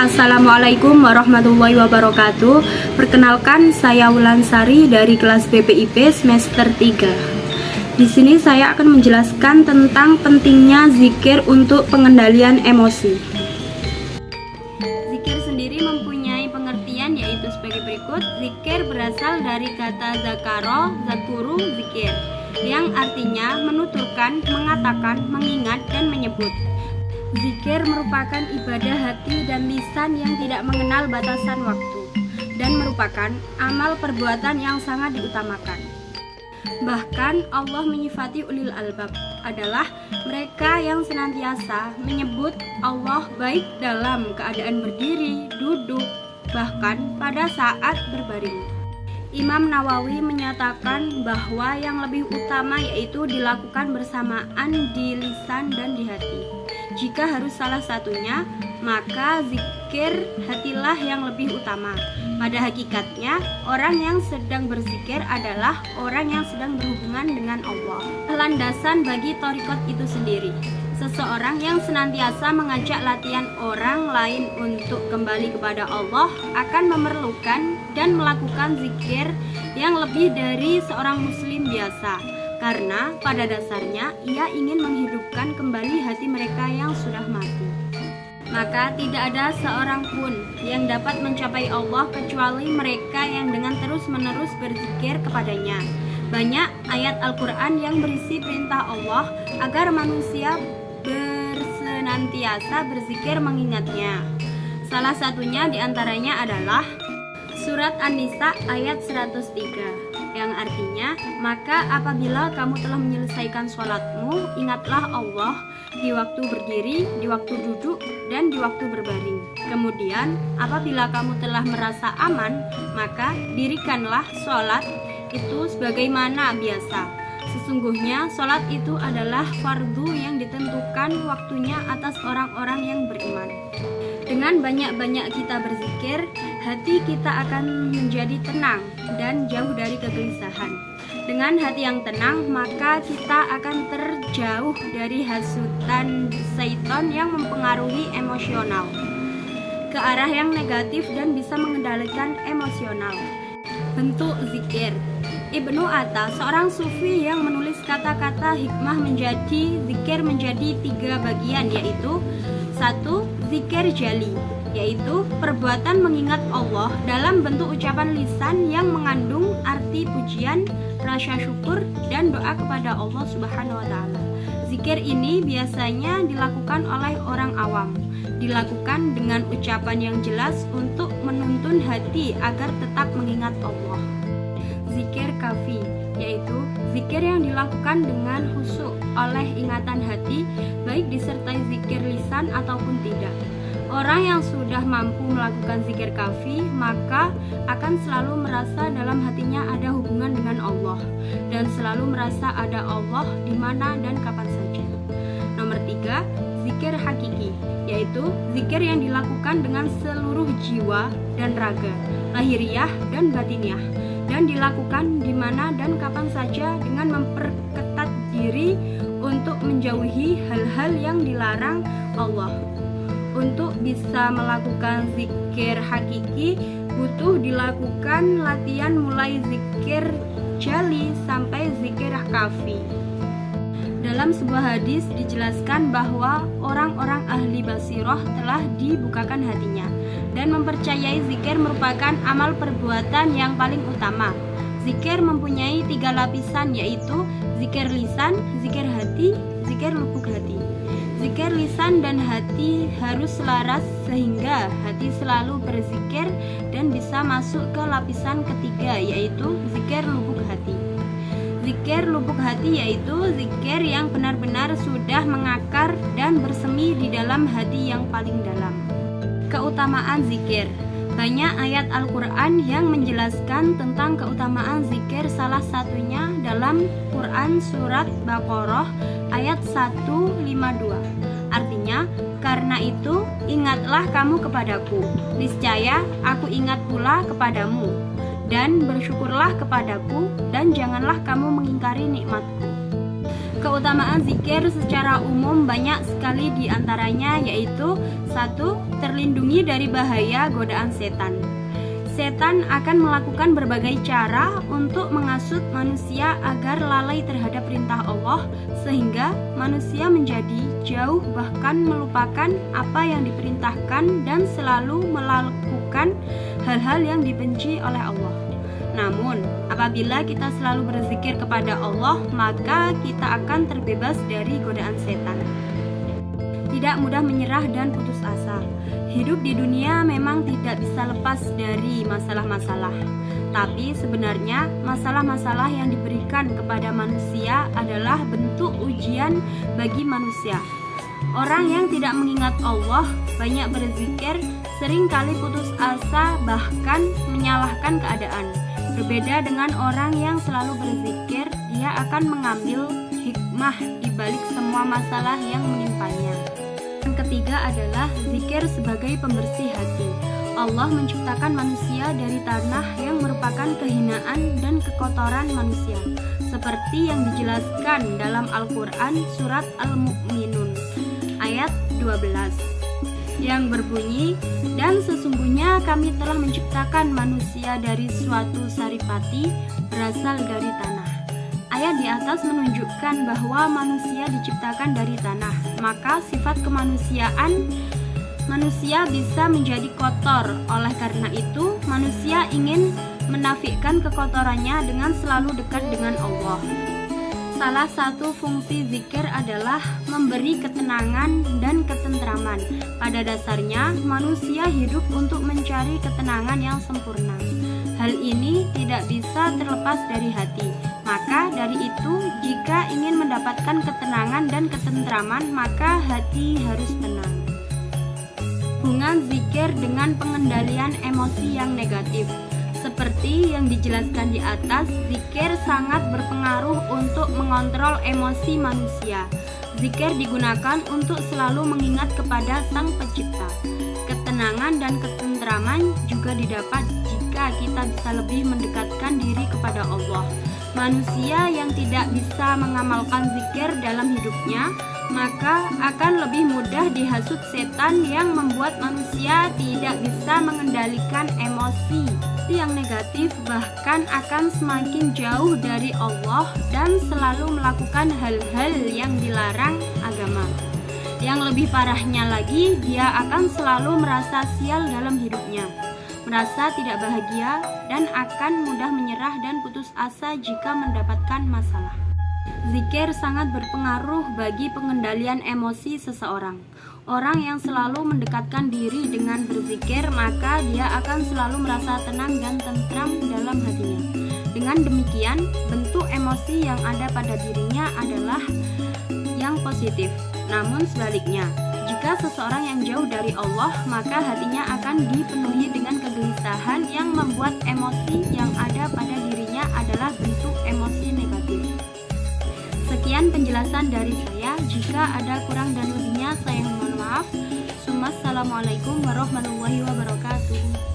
Assalamualaikum warahmatullahi wabarakatuh. Perkenalkan, saya Wulansari dari kelas BPIP semester 3. Di sini saya akan menjelaskan tentang pentingnya zikir untuk pengendalian emosi. Zikir sendiri mempunyai pengertian yaitu sebagai berikut. Zikir berasal dari kata zakaro, zakuru, zikir, yang artinya menuturkan, mengatakan, mengingat, dan menyebut. Zikir merupakan ibadah hati dan lisan yang tidak mengenal batasan waktu dan merupakan amal perbuatan yang sangat diutamakan. Bahkan Allah menyifati ulil albab adalah mereka yang senantiasa menyebut Allah baik dalam keadaan berdiri, duduk, bahkan pada saat berbaring. Imam Nawawi menyatakan bahwa yang lebih utama yaitu dilakukan bersamaan di lisan dan di hati. Jika harus salah satunya, maka zikir hatilah yang lebih utama. Pada hakikatnya, orang yang sedang berzikir adalah orang yang sedang berhubungan dengan Allah. Landasan bagi thariqat itu sendiri. Seseorang yang senantiasa mengajak latihan orang lain untuk kembali kepada Allah akan memerlukan dan melakukan zikir yang lebih dari seorang muslim biasa, karena pada dasarnya ia ingin menghidupkan kembali hati mereka yang sudah mati. Maka tidak ada seorang pun yang dapat mencapai Allah kecuali mereka yang dengan terus-menerus berzikir kepadanya. Banyak ayat Al-Quran yang berisi perintah Allah agar manusia bersenantiasa berzikir mengingatnya. Salah satunya diantaranya adalah Surat An-Nisa ayat 103, yang artinya, maka apabila kamu telah menyelesaikan sholatmu, ingatlah Allah di waktu berdiri, di waktu duduk, dan di waktu berbaring. Kemudian, apabila kamu telah merasa aman, maka dirikanlah sholat itu sebagaimana biasa. Sesungguhnya sholat itu adalah fardu yang ditentukan waktunya atas orang-orang yang beriman. Dengan banyak-banyak kita berzikir, hati kita akan menjadi tenang dan jauh dari kegelisahan. Dengan hati yang tenang, maka kita akan terjauh dari hasutan syaitan yang mempengaruhi emosional ke arah yang negatif dan bisa mengendalikan emosional. Bentuk zikir. Ibnu Atta, seorang sufi yang menulis kata-kata hikmah menjadi zikir menjadi 3 bagian, yaitu 1. Zikir jali, yaitu perbuatan mengingat Allah dalam bentuk ucapan lisan yang mengandung arti pujian, rasa syukur, dan doa kepada Allah Subhanahu wa Ta'ala. Zikir ini biasanya dilakukan oleh orang awam, dilakukan dengan ucapan yang jelas untuk menuntun hati agar tetap mengingat Allah. Zikir kafi, yaitu zikir yang dilakukan dengan khusyuk oleh ingatan hati, baik disertai zikir lisan ataupun tidak. Orang yang sudah mampu melakukan zikir kafi, maka akan selalu merasa dalam hatinya ada hubungan dengan Allah, dan selalu merasa ada Allah di mana dan kapan saja. Nomor 3, zikir hakiki, yaitu zikir yang dilakukan dengan seluruh jiwa dan raga, lahiriah dan batiniah, dan dilakukan di mana dan kapan saja dengan memperketat diri untuk menjauhi hal-hal yang dilarang Allah. Untuk bisa melakukan zikir hakiki, butuh dilakukan latihan mulai zikir jali sampai zikir kafi. Dalam sebuah hadis dijelaskan bahwa orang-orang ahli basiroh telah dibukakan hatinya dan mempercayai zikir merupakan amal perbuatan yang paling utama. Zikir mempunyai 3 lapisan, yaitu zikir lisan, zikir hati, zikir lubuk hati. Zikir lisan dan hati harus selaras sehingga hati selalu berzikir dan bisa masuk ke lapisan ketiga, yaitu zikir lubuk hati. Zikir lubuk hati yaitu zikir yang benar-benar sudah mengakar dan bersemi di dalam hati yang paling dalam. Keutamaan zikir. Banyak ayat Al-Quran yang menjelaskan tentang keutamaan zikir, salah satunya dalam Quran Surat Baqarah ayat 152. Artinya, karena itu ingatlah kamu kepadaku, niscaya aku ingat pula kepadamu, dan bersyukurlah kepadaku, dan janganlah kamu mengingkari nikmatku. Keutamaan zikir secara umum banyak sekali diantaranya, yaitu 1. Terlindungi dari bahaya godaan setan. Setan akan melakukan berbagai cara untuk menghasut manusia agar lalai terhadap perintah Allah, sehingga manusia menjadi jauh bahkan melupakan apa yang diperintahkan dan selalu melakukan hal-hal yang dibenci oleh Allah. Namun, apabila kita selalu berzikir kepada Allah, maka kita akan terbebas dari godaan setan. Tidak mudah menyerah dan putus asa. Hidup di dunia memang tidak bisa lepas dari masalah-masalah. Tapi sebenarnya masalah-masalah yang diberikan kepada manusia adalah bentuk ujian bagi manusia. Orang yang tidak mengingat Allah, banyak berzikir, seringkali putus asa bahkan menyalahkan keadaan. Berbeda dengan orang yang selalu berzikir, dia akan mengambil hikmah di balik semua masalah yang menimpanya. Yang ketiga adalah zikir sebagai pembersih hati. Allah menciptakan manusia dari tanah yang merupakan kehinaan dan kekotoran manusia, seperti yang dijelaskan dalam Al-Quran surat Al-Mu'minun ayat 12. Yang berbunyi, dan sesungguhnya kami telah menciptakan manusia dari suatu saripati berasal dari tanah. Ayat di atas menunjukkan bahwa manusia diciptakan dari tanah, maka sifat kemanusiaan manusia bisa menjadi kotor. Oleh karena itu, manusia ingin menafikan kekotorannya dengan selalu dekat dengan Allah. Salah satu fungsi zikir adalah memberi ketenangan dan ketentraman. Pada dasarnya, manusia hidup untuk mencari ketenangan yang sempurna. Hal ini tidak bisa terlepas dari hati. Maka dari itu, jika ingin mendapatkan ketenangan dan ketentraman, maka hati harus tenang. Hubungan zikir dengan pengendalian emosi yang negatif. Seperti yang dijelaskan di atas, zikir sangat berpengaruh untuk mengontrol emosi manusia. Zikir digunakan untuk selalu mengingat kepada Sang Pencipta. Ketenangan dan ketentraman juga didapat jika kita bisa lebih mendekatkan diri kepada Allah. Manusia yang tidak bisa mengamalkan zikir dalam hidupnya, maka akan lebih mudah dihasut setan yang membuat manusia tidak bisa mengendalikan emosi yang negatif, bahkan akan semakin jauh dari Allah dan selalu melakukan hal-hal yang dilarang agama. Yang lebih parahnya lagi, dia akan selalu merasa sial dalam hidupnya, merasa tidak bahagia, dan akan mudah menyerah dan putus asa jika mendapatkan masalah. Zikir sangat berpengaruh bagi pengendalian emosi seseorang. Orang yang selalu mendekatkan diri dengan berzikir, maka dia akan selalu merasa tenang dan tentram dalam hatinya. Dengan demikian, bentuk emosi yang ada pada dirinya adalah yang positif. Namun sebaliknya, jika seseorang yang jauh dari Allah, maka hatinya akan dipenuhi dengan kegelisahan yang membuat emosi yang ada pada dirinya adalah bentuk emosi negatif. Sekian penjelasan dari saya. Jika ada kurang dan lebihnya, saya mohon maaf. Assalamualaikum warahmatullahi wabarakatuh.